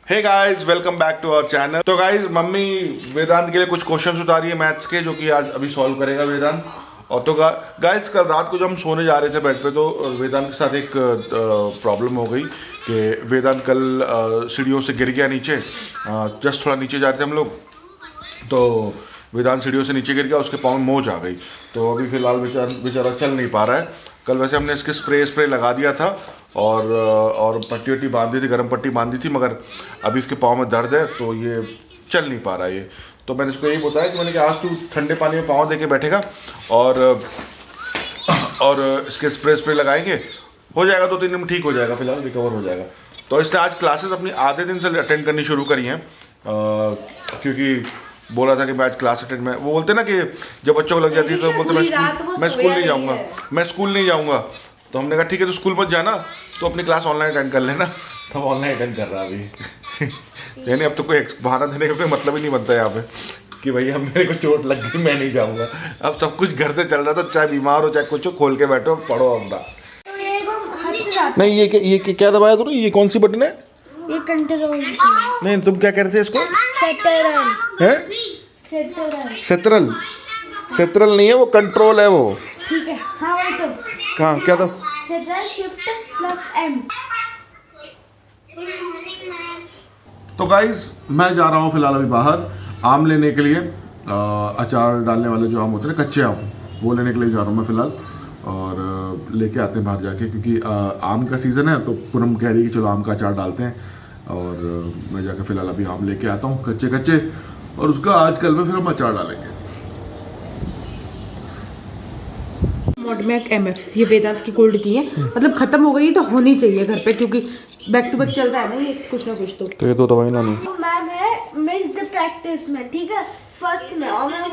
Hey guys, welcome back to our channel. तो guys, mummy Vedant के लिए कुछ क्वेश्चंस उतार रही है मैथ्स के, जो कि आज अभी सॉल्व करेगा वेदांत। और तो गाइस, कल रात को जब हम सोने जा रहे थे बेड पे, तो वेदांत के साथ एक प्रॉब्लम हो गई कि वेदांत कल सीढ़ियों से गिर गया नीचे। जस्ट थोड़ा नीचे जा रहे थे हम लोग, तो वेदांत सीढ़ियों से नीचे गिर गया, उसके पाँव में मोच आ गई। तो अभी फ़िलहाल बेचारा चल नहीं पा रहा है। कल वैसे हमने इसके स्प्रे लगा दिया था और पट्टी वट्टी बांध दी थी, गर्म पट्टी बांधी थी, मगर अभी इसके पाँव में दर्द है तो ये चल नहीं पा रहा है ये। तो मैंने इसको यही बताया कि मैंने कि आज तू ठंडे पानी में पाँव दे के बैठेगा और इसके स्प्रे लगाएंगे, हो जाएगा 2-3 दिन में ठीक हो जाएगा, फिलहाल रिकवर हो जाएगा। तो इसने आज क्लासेस अपनी आधे दिन से अटेंड करनी शुरू करी हैं, क्योंकि बोला था कि मैं आज क्लास अटेंड में, वो बोलते ना कि जब बच्चों को लग जाती है तो बोलते मैं स्कूल नहीं जाऊँगा, मैं स्कूल नहीं जाऊँगा। तो हमने कहा ठीक है, तो स्कूल मत जाना, तो अपनी क्लास ऑनलाइन अटेंड कर लेना। तो हम ऑनलाइन अटेंड कर रहा है अभी। यानी अब तो कोई बहाना देने का कोई मतलब ही नहीं बनता यहाँ पे कि भैया मेरे को चोट लग गई, मैं नहीं जाऊँगा। अब सब कुछ घर से चल रहा, तो चाहे बीमार हो चाहे कुछ हो, खोल के बैठो, पढ़ो अपना। नहीं, ये क्या दबाया तूने? ये कौन सी बटन है? ये कंट्रोल। नहीं, तुम क्या कह रहे थे इसको? सेटरल है? सेटरल। सेटरल नहीं है वो, कंट्रोल है वो। ठीक है, हाँ वही तो। कहाँ क्या था? सेटरल शिफ्ट प्लस एम। तो गाइस, मैं जा रहा हूँ फिलहाल अभी बाहर आम लेने के लिए। अचार डालने वाले जो आम होते हैं, कच्चे आम, वो लेने के लिए जा रहा हूँ मैं फिलहाल। और लेके आते हैं बाहर जाके, क्योंकि आम का सीज़न है, तो पूनम कह रही है कि चलो आम का अचार डालते हैं। और मैं जाकर फिलहाल अभी आम लेके आता हूँ कच्चे, और उसका आजकल में फिर हम अचार डालेंगे। मॉडमैक MF, ये वेदांत की कोल्ड की है, मतलब खत्म हो गई तो होनी चाहिए घर पे, क्योंकि बैक टू बैक चल रहा है ना ये कुछ ना कुछ। तो ये तो दवाई ना नहीं। मैम है मिक्स द प्रैक्टिस में, ठीक है, फर्स्ट में, और मैं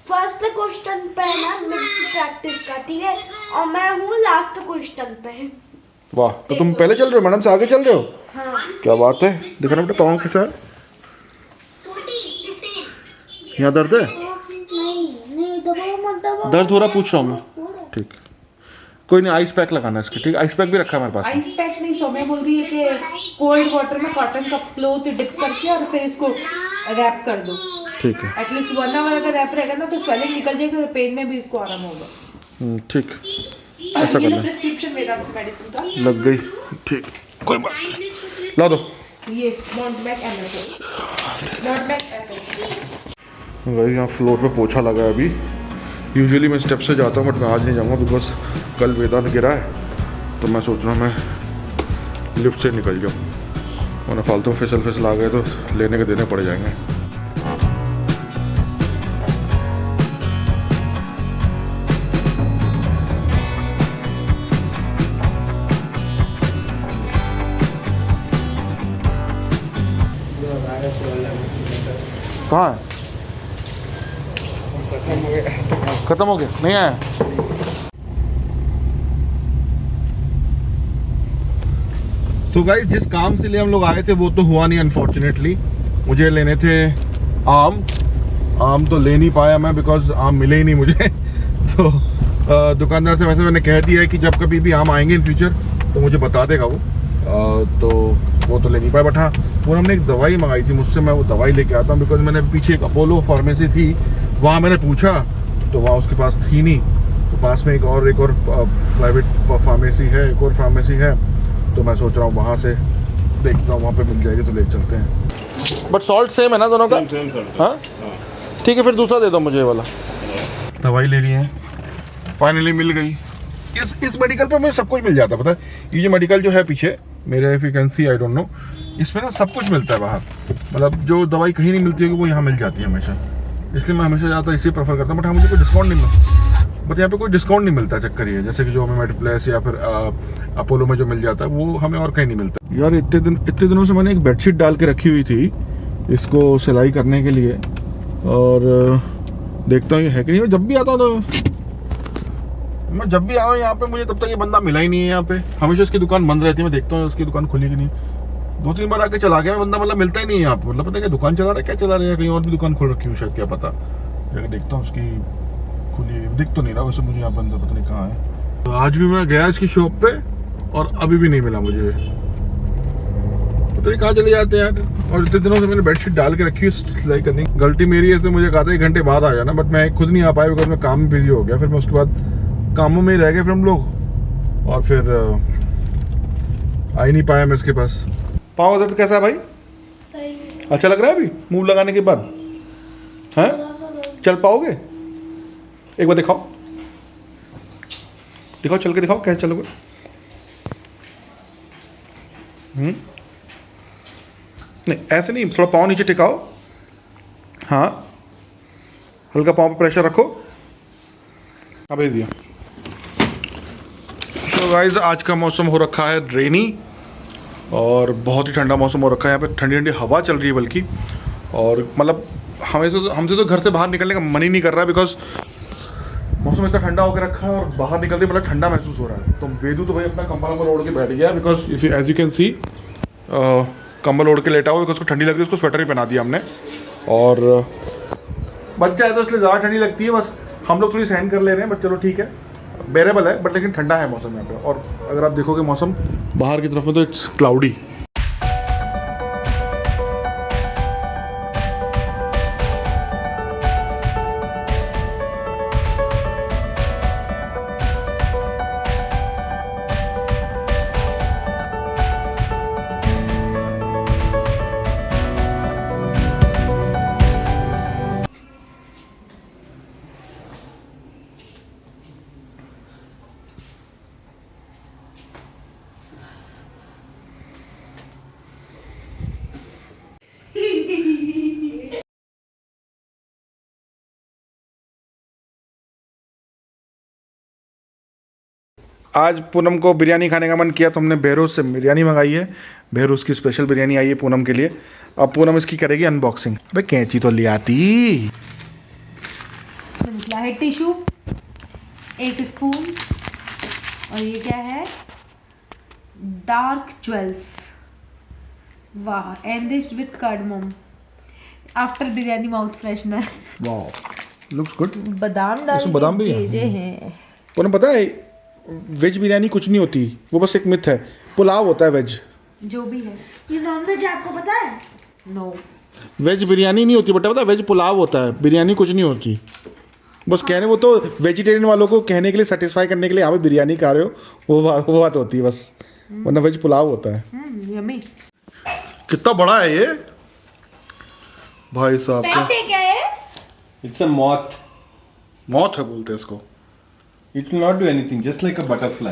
फर्स्ट क्वेश्चन पे है ना मिक्स प्रैक्टिस का, ठीक है, और मैं हूँ लास्ट क्वेश्चन पे। वाह, तो तुम पहले चल रहे हो, मैडम से आगे चल रहे हो? हाँ। क्या बात है, दिखाना बेटा पाँव के साथ। यहाँ दर्द है? नहीं दबाओ मत दबाओ। दर्द हो रहा, पूछ रहा हूँ मैं। ठीक, कोई नहीं, आइस पैक लगाना है इसके। ठीक, आइस पैक भी रखा है हमारे पास। आइस पैक नहीं, सौम्या बोल रही है कि कोल्ड वाटर में कॉटन का क्लॉथ डिप करके और फिर इसको रैप कर दो। ठीक है, एटलीस्ट 1 आवर अगर रैप रहेगा ना तो स्वेलिंग निकल जाएगी और पेन में भी इसको आराम होगा। ठीक, ऐसा ये करना। प्रिस्क्रिप्शन वेदांत मेडिसिन का लग गई, ठीक, कोई बात नहीं, ला दो। ये मॉडमैक MF, मॉडमैक MF। भाई यहाँ फ्लोर पे पोछा लगा है अभी। यूजुअली मैं स्टेप से जाता हूँ, बट मैं आज नहीं जाऊँगा, बिकॉज कल वेदांत गिरा है। तो मैं सोच रहा हूँ मैं लिफ्ट से निकल जाऊँ, वरना फालतू फिसल आ गए तो लेने के देने पड़ जाएंगे। कहाँ है? खत्म हो गया, नहीं आया। सो गाइस, जिस काम से लिए हम लोग आए थे वो तो हुआ नहीं अनफॉर्चुनेटली। मुझे लेने थे आम तो ले नहीं पाया मैं, बिकॉज आम मिले ही नहीं मुझे। तो दुकानदार से वैसे मैंने कह दिया है कि जब कभी भी आम आएंगे इन फ्यूचर तो मुझे बता देगा वो। तो वो तो ले नहीं पाया। बट हाँ, पूनम ने एक दवाई मंगाई थी मुझसे, मैं वो दवाई लेके आता हूँ, बिकॉज मैंने पीछे एक अपोलो फार्मेसी थी, वहाँ मैंने पूछा तो वहाँ उसके पास थी नहीं। तो पास में एक और प्राइवेट फार्मेसी है, एक और फार्मेसी है, तो मैं सोच रहा हूँ वहाँ से देखता हूँ, वहाँ पे मिल जाएगी तो ले चलते हैं। बट सॉल्ट सेम है ना दोनों का? हाँ, ठीक है, फिर दूसरा दे दो मुझे वाला। दवाई ले ली है, फाइनली मिल गई। इस मेडिकल पे मुझे सब कुछ मिल जाता है, पता है। ये जो मेडिकल जो है पीछे मेरे, if you can C, I don't know, इसमें ना सब कुछ मिलता है बाहर। मतलब जो दवाई कहीं नहीं मिलती है वो यहाँ मिल जाती है हमेशा, इसलिए मैं हमेशा ज़्यादा इसी प्रेफर करता हूँ। बट हाँ, मुझे कोई डिस्काउंट नहीं मिलता, बट यहाँ पे कोई डिस्काउंट नहीं मिलता। चक्कर ये है, जैसे कि जो हमें मेडिप्लस या फिर अपोलो में जो मिल जाता है वो हमें और कहीं नहीं मिलता। यार इतने दिनों से मैंने एक बेडशीट डाल के रखी हुई थी इसको सिलाई करने के लिए, और देखता हूँ ये है कि नहीं। जब भी आता हूँ तो मैं जब भी आऊँ यहाँ पे, मुझे तब तक ये बंदा मिला ही नहीं है यहाँ पे। हमेशा इसकी दुकान बंद रहती है, मैं देखता हूँ उसकी दुकान खुली कि नहीं। 2-3 बार आके चला गया मैं, बंदा मतलब मिलता ही नहीं है यहाँ पे। मतलब पता है क्या दुकान चला रहा है, क्या चला रहा है, कहीं और भी दुकान खोल रखी हूँ शायद, क्या पता। जाकर देखता हूँ उसकी खुली, दिख तो नहीं रहा वैसे मुझे यहाँ पे, अंदर पता नहीं कहाँ है। तो आज भी मैं गया इसकी शॉप पे और अभी भी नहीं मिला मुझे। तो ये कहाँ चले जाते हैं यार। और इतने दिनों से मैंने बेडशीट डाल के रखी है सिलाई करनी। गलती मेरी है, से मुझे कहा था 1 घंटे बाद आ जाना, बट मैं खुद नहीं आ पाया बिकॉज मैं काम में बिजी हो गया। फिर मैं उसके बाद कामों में ही रह गए फिर हम लोग, और फिर आ ही नहीं पाया मैं इसके पास। पाँव दर्द कैसा है भाई? सही अच्छा लग रहा है अभी मूव लगाने के बाद? हैं? चल पाओगे? एक बार दिखाओ, दिखाओ चल के दिखाओ कैसे चलोगे। नहीं ऐसे नहीं, थोड़ा पाँव नीचे टिकाओ, हाँ हल्का पाँव पे प्रेशर रखो। हाँ भेज दिया। सो गाइस आज का मौसम हो रखा है रेनी और बहुत ही ठंडा मौसम हो रखा है। यहाँ पे ठंडी ठंडी हवा चल रही है बल्कि, और मतलब हमसे तो घर से बाहर निकलने का मन ही नहीं कर रहा है बिकॉज मौसम इतना ठंडा होकर रखा है और बाहर निकलते मतलब ठंडा महसूस हो रहा है। तो वेदू तो भाई अपना कंबल ओढ़ के बैठ गया because if as you can see कंबल ओढ़ के लेटा हुआ बिकॉज उसको ठंडी लग रही है। उसको स्वेटर ही पहना दिया हमने, और बच्चा है तो इसलिए ज़्यादा ठंडी लगती है, बस हम लोग थोड़ी सहन कर ले रहे हैं, बट चलो ठीक है, बेरेबल है, बट लेकिन ठंडा है मौसम यहाँ पे। और अगर आप देखोगे मौसम बाहर की तरफ में तो इट्स क्लाउडी। आज पूनम को बिरयानी खाने का मन किया तो हमने बेरोज से बिरयानी मंगाई है। बेरोज की स्पेशल बिरयानी आई है पूनम के लिए। अब पूनम इसकी करेगी अनबॉक्सिंग। भाई कैंची तो ले आती। निकला है टिश्यू, 1 स्पून, और ये क्या है, डार्क ज्वेल्स, वाह, enriched with cardamom after biryani mouth freshener. वाह लुक्स गुड। बादाम डाल इसमें बादाम भी है? भेजे हैं। पूनम पता है वेज बिरयानी कुछ नहीं होती, वो बस एक मिथ है। पुलाव होता है वेज। जो भी है, ये नॉनवेज आपको पता है? नो, वेज बिरयानी नहीं होती बेटा, पता है वेज पुलाव होता है, बिरयानी कुछ नहीं होती। बस कहने, वो तो वेजिटेरियन वालों को कहने के लिए, सेटिस्फाई करने के लिए यहाँ पे बिरयानी खा रहे हो, वो बात होती है बस, वरना वेज पुलाव होता है। यम्मी। कितना बड़ा है ये भाई साहब का। पेट है क्या ये? It's a moth. मौत है बोलते हैं इसको। It will not do anything, just like a butterfly.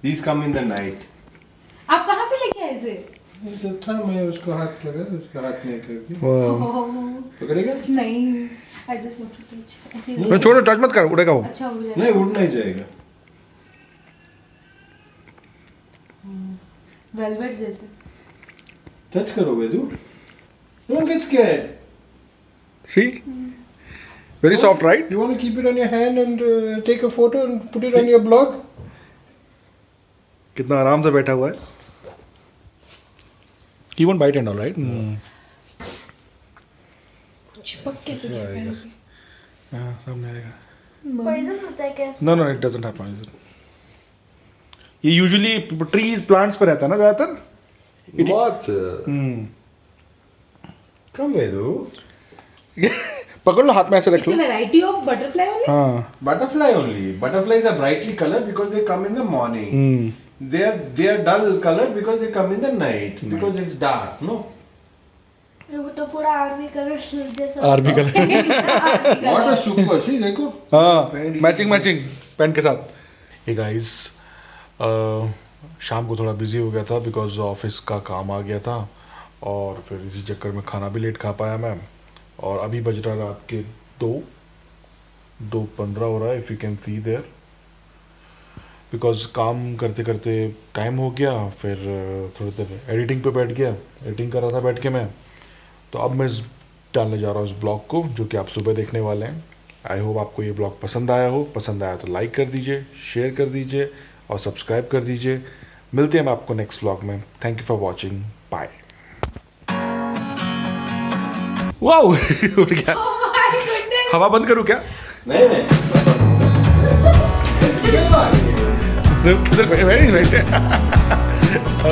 These come in the night. आप कहाँ से लेके आए इसे? तो था, मैं उसको हाथ लगा, उसका हाथ नहीं करके वाह। पकड़ेगा? नहीं, I just want to touch. ऐसे मैं छोड़ो, टच मत कर, उड़ेगा वो। अच्छा हो जाएगा। नहीं, उड़ नहीं जाएगा। वेलवेट जैसे। टच करो Vedu. Don't get scared. See? Very soft, right? You want to keep it on your hand and take a photo and put it on your blog? कितना आराम से बैठा हुआ है। He won't bite and all, right? चिपक के से हाँ, सामने आएगा। पॉइजन होता है क्या? No, no, it doesn't have poison. ये usually trees, plants पे रहता है ना ज़्यादातर। What? Come वेदू। पकड़ लो हाथ में, ऐसे रख it's a low. Variety of butterfly only. हाँ। Butterfly only. Butterflies are brightly colored because they come in the morning. They are dull colored because they come in the night because it's dark. No. वो तो पूरा army colour जैसा। Army colour. What a super. See, देखो। हाँ, matching pant के साथ। Hey guys, शाम को थोड़ा बिजी हो गया था बिकॉज ऑफिस का काम आ गया था, और फिर इसी चक्कर में खाना भी लेट खा पाया मैं। और अभी बज रहा रात के 2:15 हो रहा है, if you can see there, because काम करते करते टाइम हो गया। फिर थोड़ी देर एडिटिंग पे बैठ गया, एडिटिंग कर रहा था बैठ के मैं। तो अब मैं डालने जा रहा हूँ इस ब्लॉग को, जो कि आप सुबह देखने वाले हैं। आई होप आपको ये ब्लॉग पसंद आया हो। पसंद आया तो लाइक कर दीजिए, शेयर कर दीजिए और सब्सक्राइब कर दीजिए। मिलते हैं मैं आपको नेक्स्ट ब्लॉग में। Thank you for watching, bye. Wow उड़ गया। हवा बंद करूँ क्या? नहीं नहीं। किधर बैठे? ओ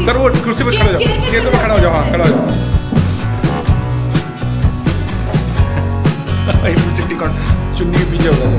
सर वो कुर्सी पे खड़ा हो जाओ, चेयर पे खड़ा हो जाओ, हाँ खड़ा हो जाओ। ये चुन्नी के पीछे हो जाओ।